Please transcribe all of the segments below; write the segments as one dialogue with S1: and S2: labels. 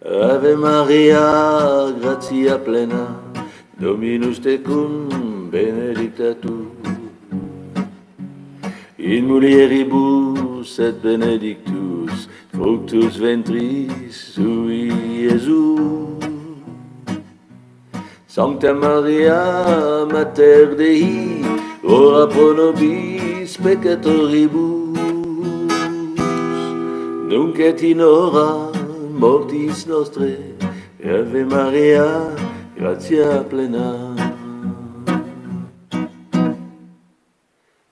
S1: Ave Maria, gratia plena, Dominus tecum, benedicta tu. In mulieribus et benedictus, fructus ventris sui, Iesus. Sancta Maria, Mater Dei, ora pro nobis peccatoribus, nunc et in hora mortis nostre. Ave Maria, gratia plena.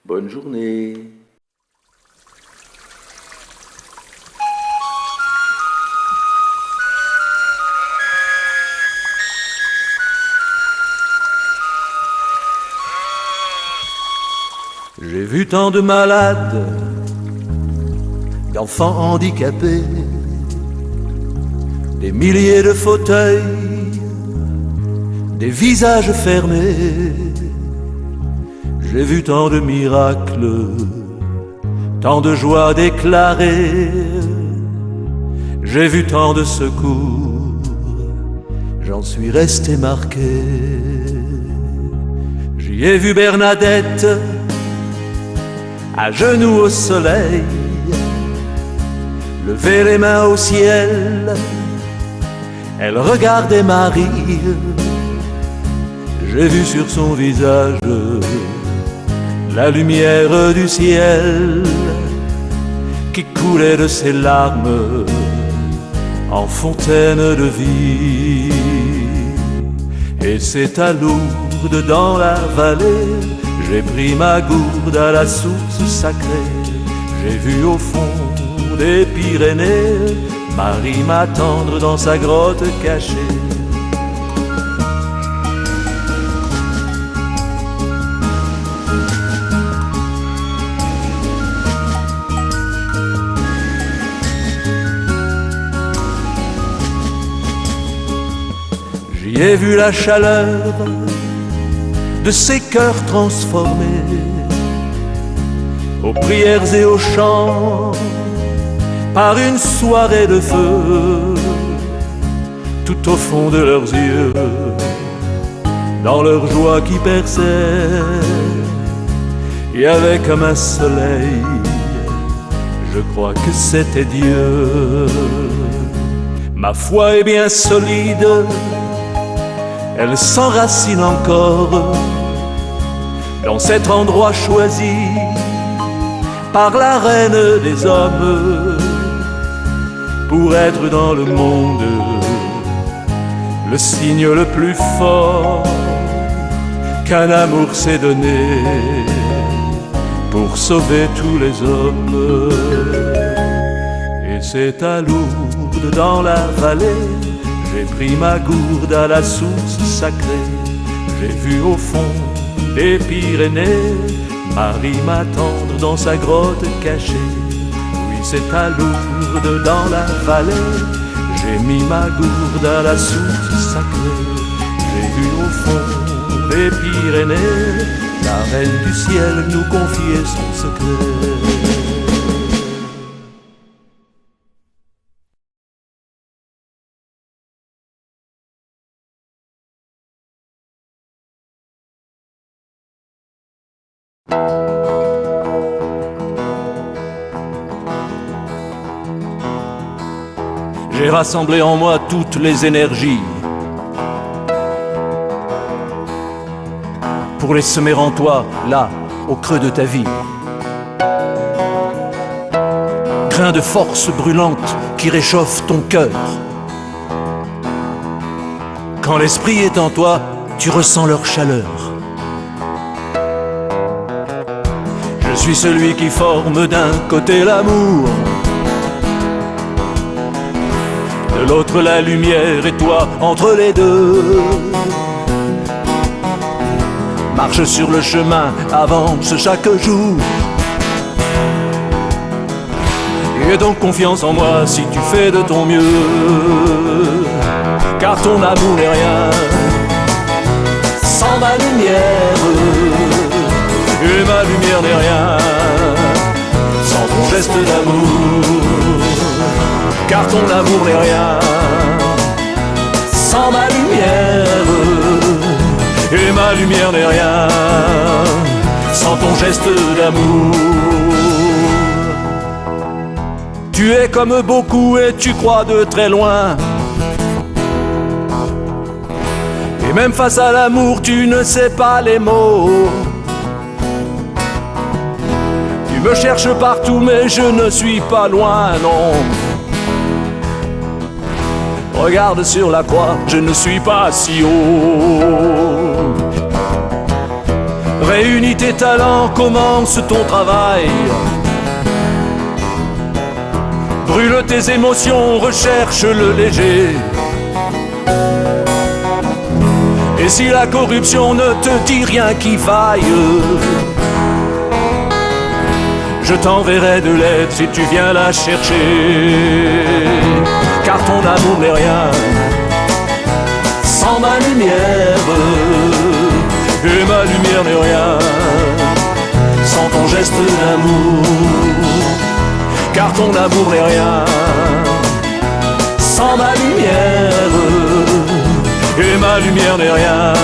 S1: Bonne journée.
S2: J'ai vu tant de malades, d'enfants handicapés, des milliers de fauteuils, des visages fermés. J'ai vu tant de miracles, tant de joie déclarée. J'ai vu tant de secours, j'en suis resté marqué. J'y ai vu Bernadette, à genoux au soleil, lever les mains au ciel, elle regardait Marie. J'ai vu sur son visage la lumière du ciel qui coulait de ses larmes en fontaine de vie. Et c'est à Lourdes dans la vallée, j'ai pris ma gourde à la source sacrée. J'ai vu au fond des Pyrénées Marie m'attendre dans sa grotte cachée. J'y ai vu la chaleur de ces cœurs transformés, aux prières et aux chants, par une soirée de feu, tout au fond de leurs yeux, dans leur joie qui perçait, il y avait comme un soleil, je crois que c'était Dieu. Ma foi est bien solide, elle s'enracine encore dans cet endroit choisi par la reine des hommes, pour être dans le monde le signe le plus fort qu'un amour s'est donné pour sauver tous les hommes. Et c'est à Lourdes dans la vallée, j'ai pris ma gourde à la source sacrée. J'ai vu au fond des Pyrénées Marie m'attendre dans sa grotte cachée. Oui, c'est à Lourdes dans la vallée, j'ai mis ma gourde à la source sacrée. J'ai vu au fond des Pyrénées la reine du ciel nous confier son secret. J'ai rassemblé en moi toutes les énergies pour les semer en toi, là, au creux de ta vie. Grains de force brûlante qui réchauffent ton cœur. Quand l'esprit est en toi, tu ressens leur chaleur. Je suis celui qui forme d'un côté l'amour, de l'autre la lumière, et toi entre les deux. Marche sur le chemin, avance chaque jour. Aie donc confiance en moi si tu fais de ton mieux, car ton amour n'est rien sans ma lumière, et ma lumière n'est rien sans ton geste d'amour, car ton amour n'est rien sans ma lumière. Et ma lumière n'est rien sans ton geste d'amour. Tu es comme beaucoup et tu crois de très loin. Et même face à l'amour, tu ne sais pas les mots. Tu me cherches partout, mais je ne suis pas loin, non. Regarde sur la croix, je ne suis pas si haut. Réunis tes talents, commence ton travail. Brûle tes émotions, recherche le léger. Et si la corruption ne te dit rien qui faille, je t'enverrai de l'aide si tu viens la chercher. Car ton amour n'est rien sans ma lumière. Et ma lumière n'est rien sans ton geste d'amour. Car ton amour n'est rien sans ma lumière. Et ma lumière n'est rien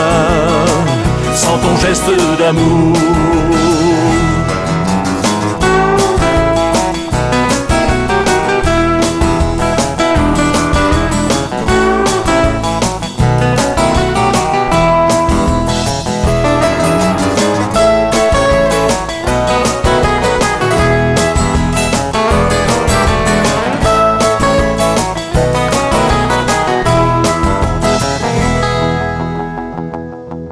S2: sans ton geste d'amour.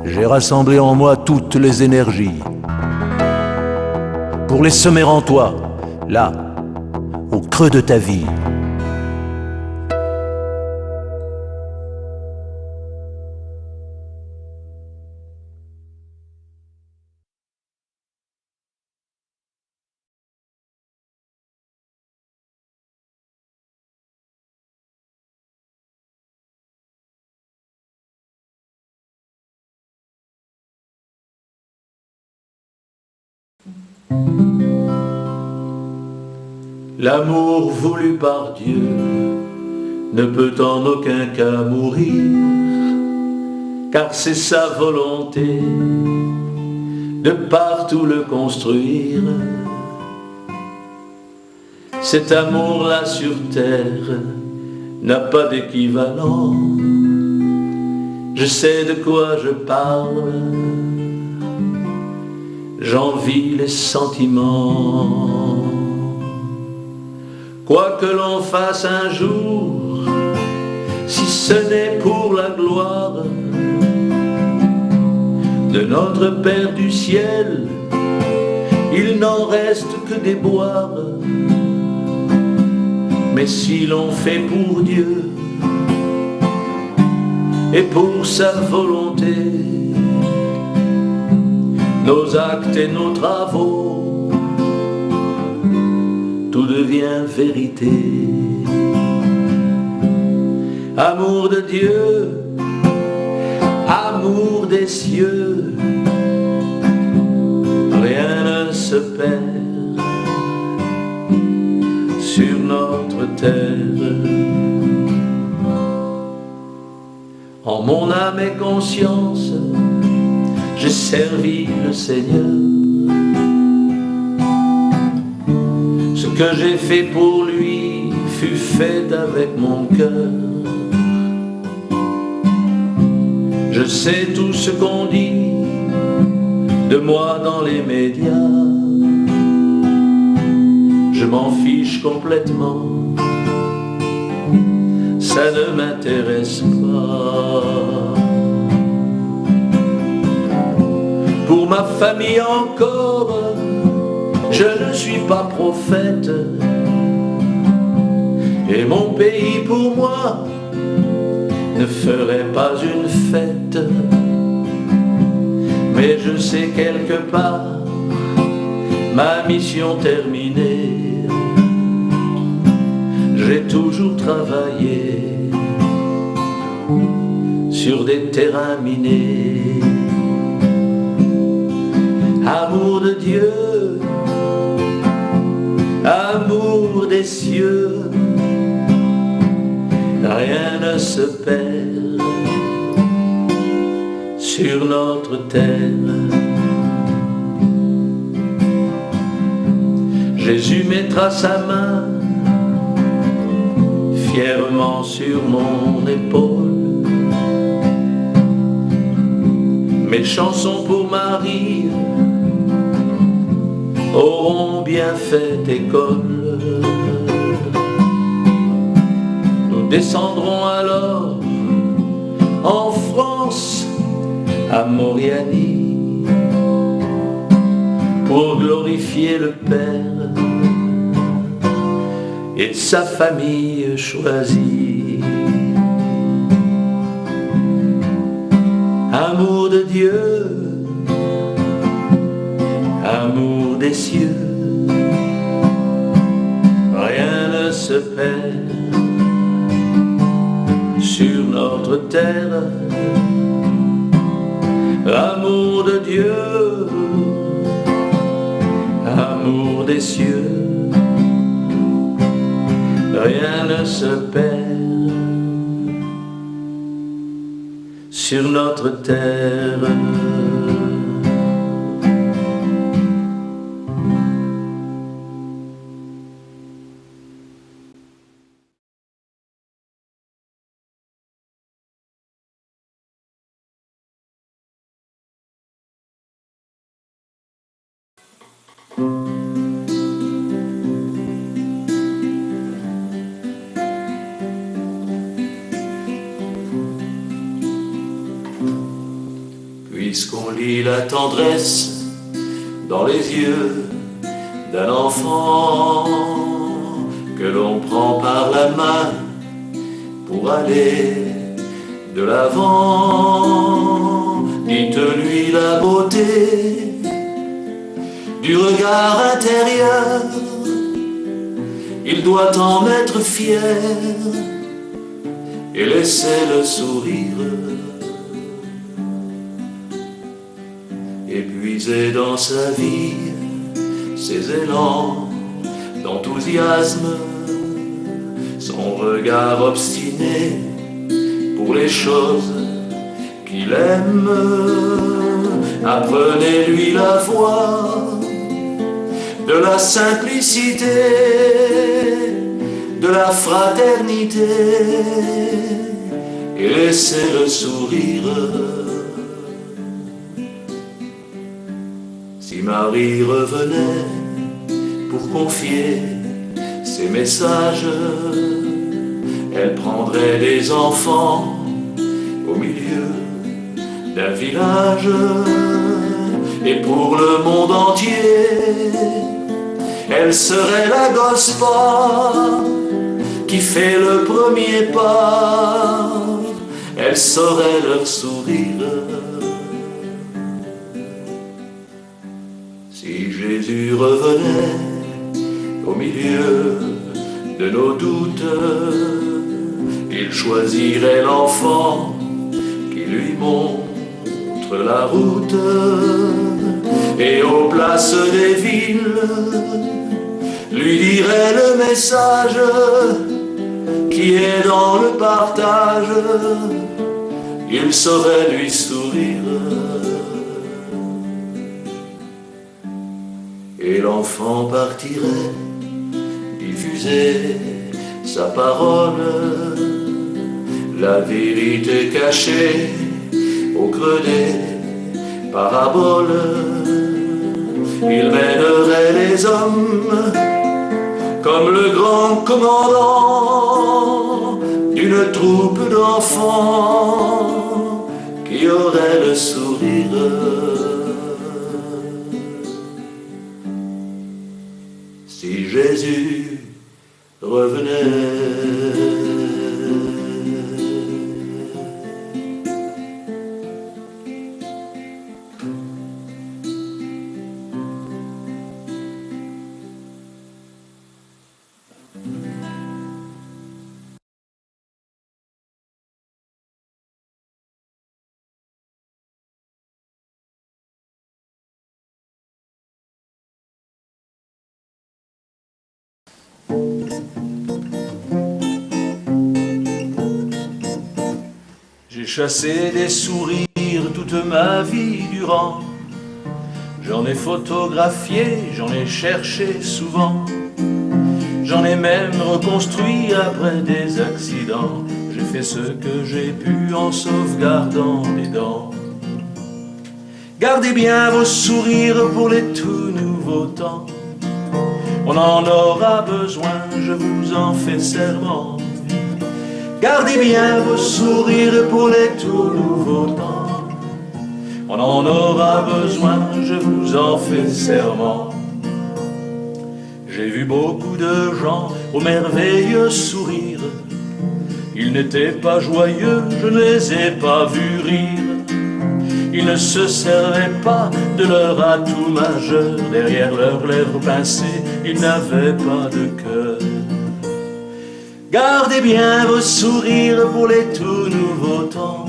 S2: J'ai rassemblé en moi toutes les énergies pour les semer en toi, là, au creux de ta vie.
S1: L'amour voulu par Dieu ne peut en aucun cas mourir, car c'est sa volonté de partout le construire. Cet amour-là sur terre n'a pas d'équivalent. Je sais de quoi je parle, j'en vis les sentiments. Quoi que l'on fasse un jour, si ce n'est pour la gloire de notre Père du ciel, il n'en reste que des boires. Mais si l'on fait pour Dieu et pour sa volonté, nos actes et nos travaux, tout devient vérité. Amour de Dieu, amour des cieux, rien ne se perd sur notre terre. En mon âme et conscience, j'ai servi le Seigneur. Ce que j'ai fait pour lui fut fait avec mon cœur. Je sais tout ce qu'on dit de moi dans les médias. Je m'en fiche complètement, ça ne m'intéresse pas. Pour ma famille encore, je ne suis pas prophète. Et mon pays pour moi ne ferait pas une fête. Mais je sais quelque part ma mission terminée. J'ai toujours travaillé sur des terrains minés. Amour de Dieu, amour des cieux, rien ne se perd sur notre terre. Jésus mettra sa main fièrement sur mon épaule. Mes chansons pour Marie auront bien fait école. Nous descendrons alors en France, à Moriani, pour glorifier le Père et sa famille choisie. Amour de Dieu, amour des cieux, rien ne se perd sur notre terre. Amour de Dieu, amour des cieux, rien ne se perd sur notre terre.
S2: Puisqu'on lit la tendresse dans les yeux d'un enfant que l'on prend par la main pour aller de l'avant, dites-lui la beauté du regard intérieur, il doit en être fier et laisser le sourire. Épuisé dans sa vie, ses élans d'enthousiasme, son regard obstiné pour les choses qu'il aime, apprenez-lui la voie de la simplicité, de la fraternité, et laissez le sourire. Si Marie revenait pour confier ses messages, elle prendrait des enfants au milieu d'un village, et pour le monde entier, elle serait la gospa qui fait le premier pas, elle saurait leur sourire. Si Jésus revenait au milieu de nos doutes, il choisirait l'enfant qui lui montre la route, et aux places des villes lui dirait le message qui est dans le partage, il saurait lui sourire. Et l'enfant partirait diffuser sa parole, la vérité cachée au creux des paraboles. Il mènerait les hommes comme le grand commandant d'une troupe d'enfants qui aurait le sourire. Si Jésus revenait. chassé des sourires toute ma vie durant. J'en ai photographié, j'en ai cherché souvent. J'en ai même reconstruit après des accidents. J'ai fait ce que j'ai pu en sauvegardant des dents. Gardez bien vos sourires pour les tout nouveaux temps. On en aura besoin, je vous en fais serment. Gardez bien vos sourires pour les tout nouveaux temps. On en aura besoin, je vous en fais serment. J'ai vu beaucoup de gens aux merveilleux sourires. Ils n'étaient pas joyeux, je ne les ai pas vus rire. Ils ne se servaient pas de leur atout majeur. Derrière leurs lèvres pincées, ils n'avaient pas de cœur. Gardez bien vos sourires pour les tout nouveaux temps.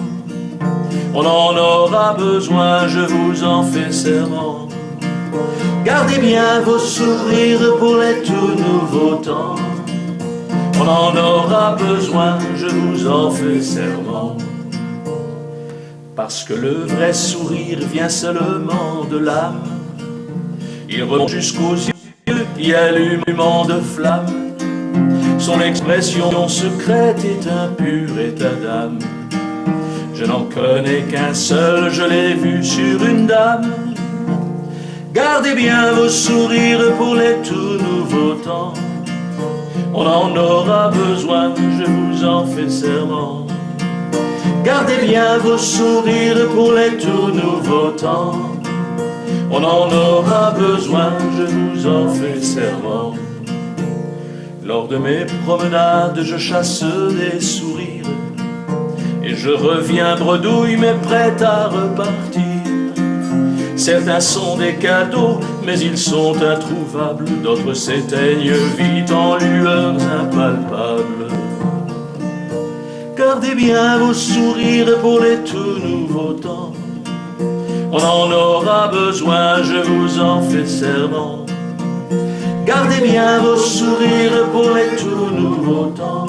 S2: On en aura besoin, je vous en fais serment. Gardez bien vos sourires pour les tout nouveaux temps. On en aura besoin, je vous en fais serment. Parce que le vrai sourire vient seulement de l'âme. Il remonte jusqu'aux yeux qui allument de flammes. Son expression secrète est un pur état d'âme. Je n'en connais qu'un seul, je l'ai vu sur une dame. Gardez bien vos sourires pour les tout nouveaux temps. On en aura besoin, je vous en fais serment. Gardez bien vos sourires pour les tout nouveaux temps. On en aura besoin, je vous en fais serment. Lors de mes promenades, je chasse des sourires. Et je reviens bredouille, mais prête à repartir. Certains sont des cadeaux, mais ils sont introuvables. D'autres s'éteignent vite en lueurs impalpables. Gardez bien vos sourires pour les tout nouveaux temps. On en aura besoin, je vous en fais serment. Gardez bien vos sourires pour les tout nouveaux temps.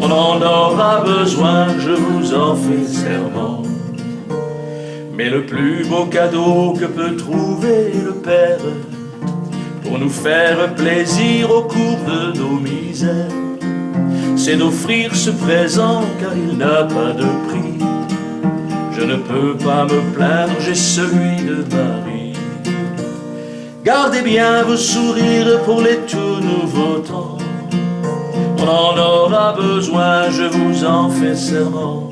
S2: On en aura besoin, je vous en fais serment. Mais le plus beau cadeau que peut trouver le Père pour nous faire plaisir au cours de nos misères, c'est d'offrir ce présent car il n'a pas de prix. Je ne peux pas me plaindre, j'ai celui de Marie. Gardez bien vos sourires pour les tout nouveaux temps. On en aura besoin, je vous en fais serment.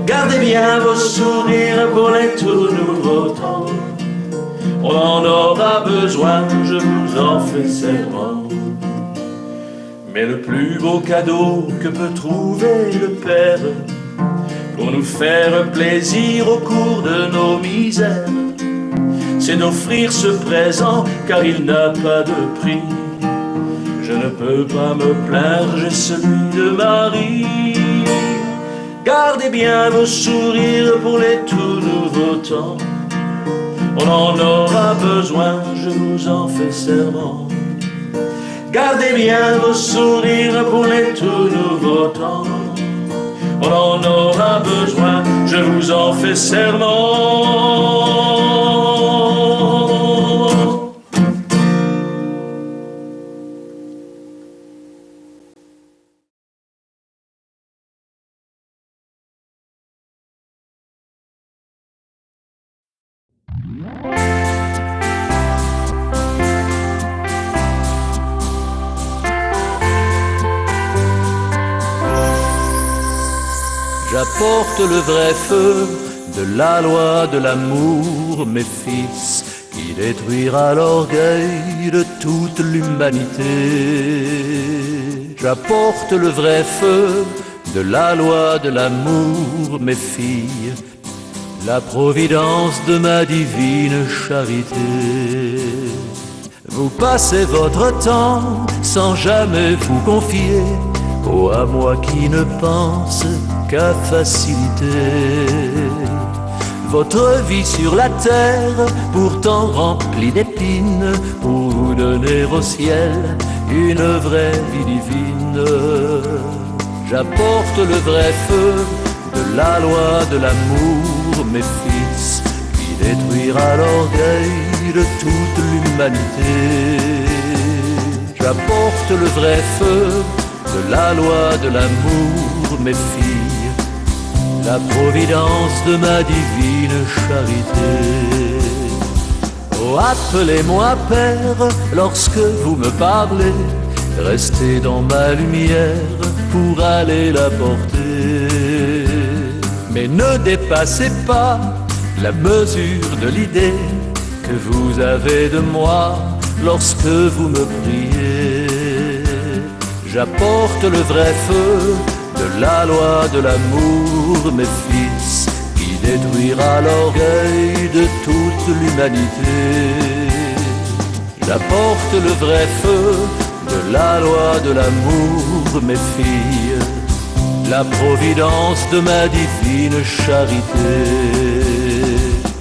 S2: Gardez bien vos sourires pour les tout nouveaux temps. On en aura besoin, je vous en fais serment. Mais le plus beau cadeau que peut trouver le Père pour nous faire plaisir au cours de nos misères, c'est d'offrir ce présent car il n'a pas de prix. Je ne peux pas me plaindre, j'ai celui de Marie. Gardez bien vos sourires pour les tout nouveaux temps. On en aura besoin, je vous en fais serment. Gardez bien vos sourires pour les tout nouveaux temps. On en aura besoin, je vous en fais serment.
S3: J'apporte le vrai feu de la loi de l'amour, mes fils, qui détruira l'orgueil de toute l'humanité. J'apporte le vrai feu de la loi de l'amour, mes filles, la providence de ma divine charité. Vous passez votre temps sans jamais vous confier à moi qui ne pense qu'à faciliter votre vie sur la terre, pourtant remplie d'épines, pour vous donner au ciel une vraie vie divine. J'apporte le vrai feu de la loi de l'amour, mes fils, qui détruira l'orgueil de toute l'humanité. J'apporte le vrai feu de la loi de l'amour, mes filles, la providence de ma divine charité. Oh, appelez-moi Père lorsque vous me parlez, restez dans ma lumière pour aller la porter. Mais ne dépassez pas la mesure de l'idée que vous avez de moi lorsque vous me priez. J'apporte le vrai feu de la loi de l'amour, mes fils, qui détruira l'orgueil de toute l'humanité. J'apporte le vrai feu de la loi de l'amour, mes filles, la providence de ma divine charité.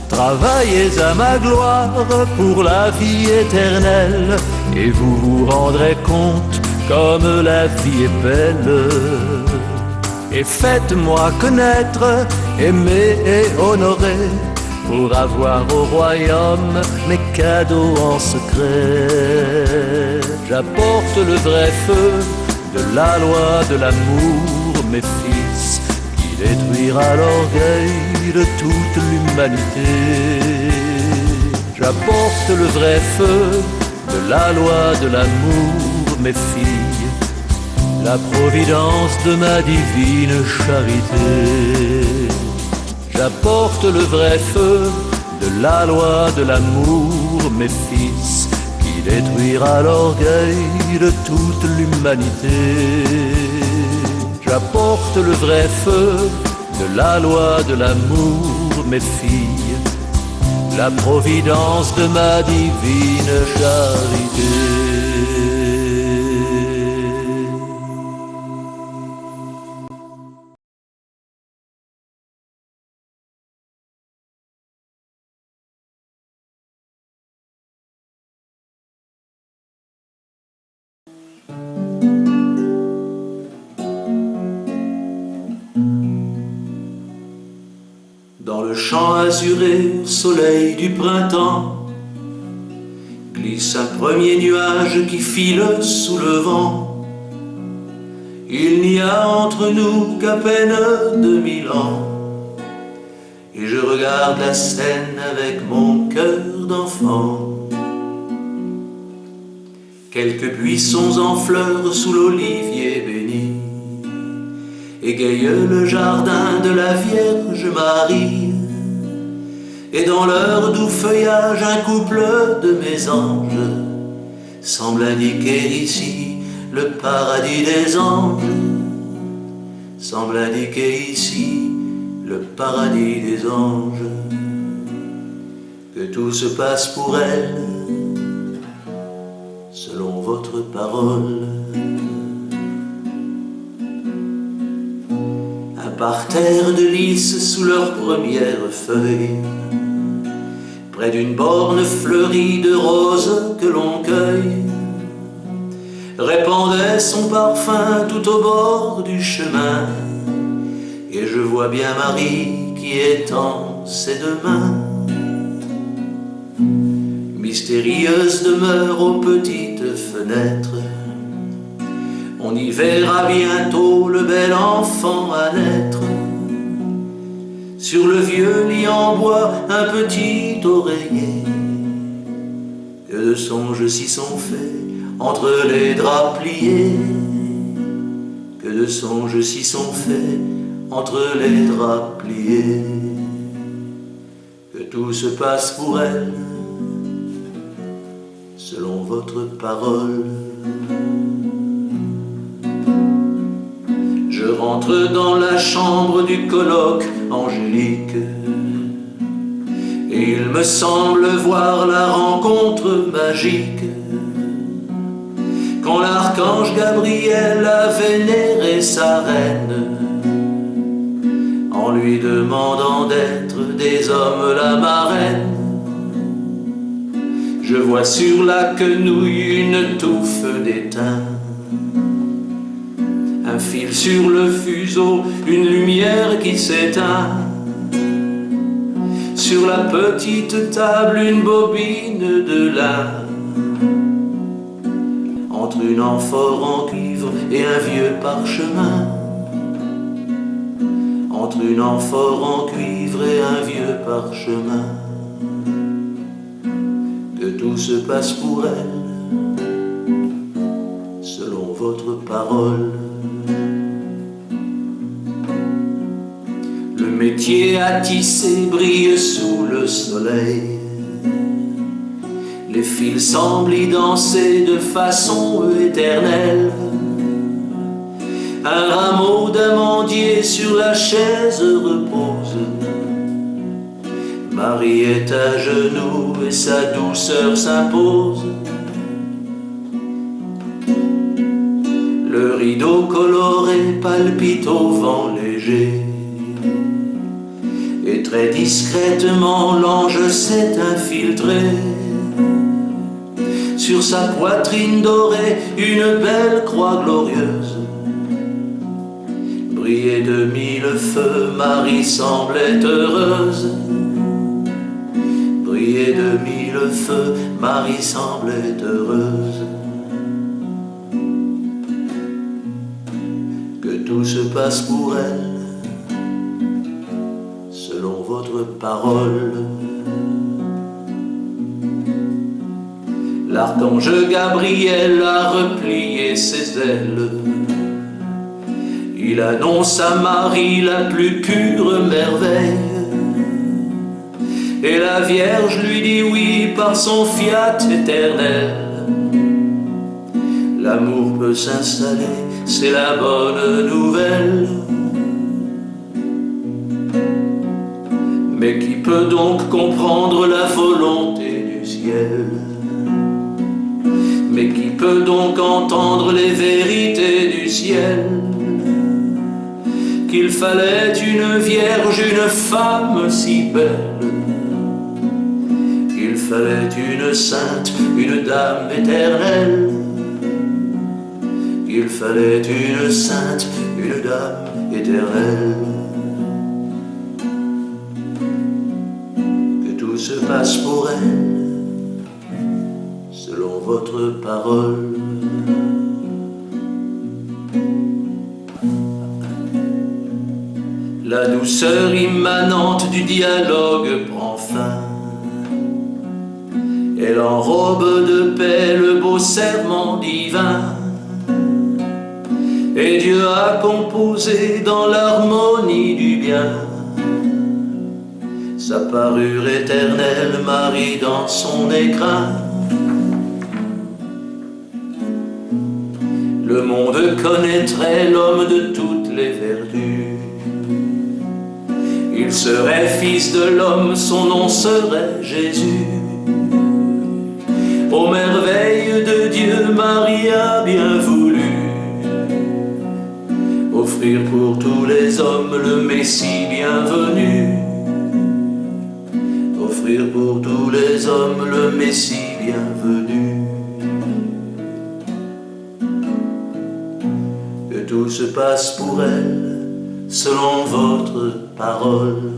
S3: Travaillez à ma gloire pour la vie éternelle, et vous vous rendrez compte comme la vie est belle. Et faites-moi connaître, aimer et honorer, pour avoir au royaume mes cadeaux en secret. J'apporte le vrai feu de la loi de l'amour, mes fils, qui détruira l'orgueil de toute l'humanité. J'apporte le vrai feu de la loi de l'amour, mes filles, la providence de ma divine charité. J'apporte le vrai feu de la loi de l'amour, mes fils, qui détruira l'orgueil de toute l'humanité. J'apporte le vrai feu de la loi de l'amour, mes filles, la providence de ma divine charité.
S1: Dans le champ azuré au soleil du printemps, glisse un premier nuage qui file sous le vent. Il n'y a entre nous qu'à peine 2000 ans, et je regarde la scène avec mon cœur d'enfant. Quelques buissons en fleurs sous l'olivier béni égayent le jardin de la Vierge Marie, et dans leur doux feuillage un couple de mésanges semble indiquer ici le paradis des anges, semble indiquer ici le paradis des anges. Que tout se passe pour elle selon votre parole. Un parterre de lys sous leurs premières feuilles, près d'une borne fleurie de roses que l'on cueille, répandait son parfum tout au bord du chemin, et je vois bien Marie qui étend ses deux mains. Mystérieuse demeure aux petites fenêtres, on y verra bientôt le bel enfant à naître. Sur le vieux lit en bois un petit oreiller, que de songes s'y sont faits entre les draps pliés, que de songes s'y sont faits entre les draps pliés. Que tout se passe pour elle selon votre parole. Je rentre dans la chambre du colloque angélique, et il me semble voir la rencontre magique, quand l'archange Gabriel a vénéré sa reine, en lui demandant d'être des hommes la marraine. Je vois sur la quenouille une touffe d'étain, un fil sur le fuseau, une lumière qui s'éteint. Sur la petite table, une bobine de lin. Entre une amphore en cuivre et un vieux parchemin. Entre une amphore en cuivre et un vieux parchemin. Que tout se passe pour elle, selon votre parole. Le métier à tisser brille sous le soleil. Les fils semblent y danser de façon éternelle. Un rameau d'amandier sur la chaise repose. Marie est à genoux et sa douceur s'impose. Le rideau coloré palpite au vent léger. Et très discrètement l'ange s'est infiltré. Sur sa poitrine dorée, une belle croix glorieuse. Brillait de mille feux, Marie semblait heureuse. Brillait de mille feux, Marie semblait heureuse. Que tout se passe pour elle, selon votre parole. L'archange Gabriel a replié ses ailes. Il annonce à Marie la plus pure merveille. Et la Vierge lui dit oui par son fiat éternel. L'amour peut s'installer, c'est la bonne nouvelle. Mais qui peut donc comprendre la volonté du ciel? Mais qui peut donc entendre les vérités du ciel? Qu'il fallait une vierge, une femme si belle. Qu'il fallait une sainte, une dame éternelle. Qu'il fallait une sainte, une dame éternelle. Que tout se passe pour elle, selon votre parole. La douceur immanente du dialogue prend fin. Elle enrobe de paix le beau serment divin. Et Dieu a composé dans l'harmonie du bien sa parure éternelle, Marie dans son écrin. Le monde connaîtrait l'homme de toutes les vertus. Il serait fils de l'homme, son nom serait Jésus. Aux merveilles de Dieu, Marie a bien voulu offrir pour tous les hommes le Messie bienvenu. Offrir pour tous les hommes le Messie bienvenu. Que tout se passe pour elle, selon votre parole.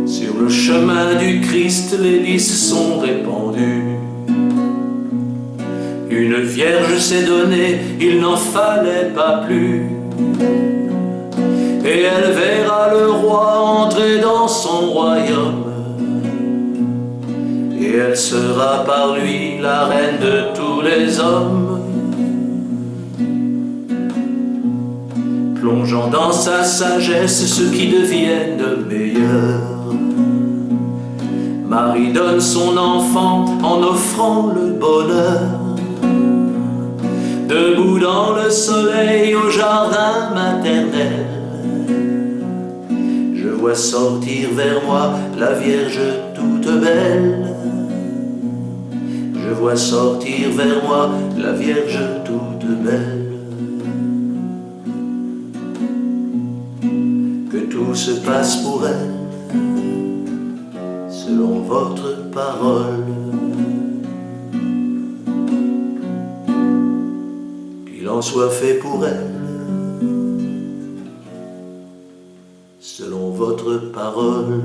S1: Sur le chemin du Christ, les lys sont répandus. Une vierge s'est donnée, il n'en fallait pas plus. Et elle verra le roi entrer dans son royaume. Et elle sera par lui la reine de tous les hommes. Plongeant dans sa sagesse ceux qui deviennent meilleurs. Marie donne son enfant en offrant le bonheur. Debout dans le soleil au jardin maternel, je vois sortir vers moi la Vierge toute belle. Je vois sortir vers moi la Vierge toute belle. Que tout se passe pour elle, selon votre parole. qu'en soit fait pour elle, selon votre parole.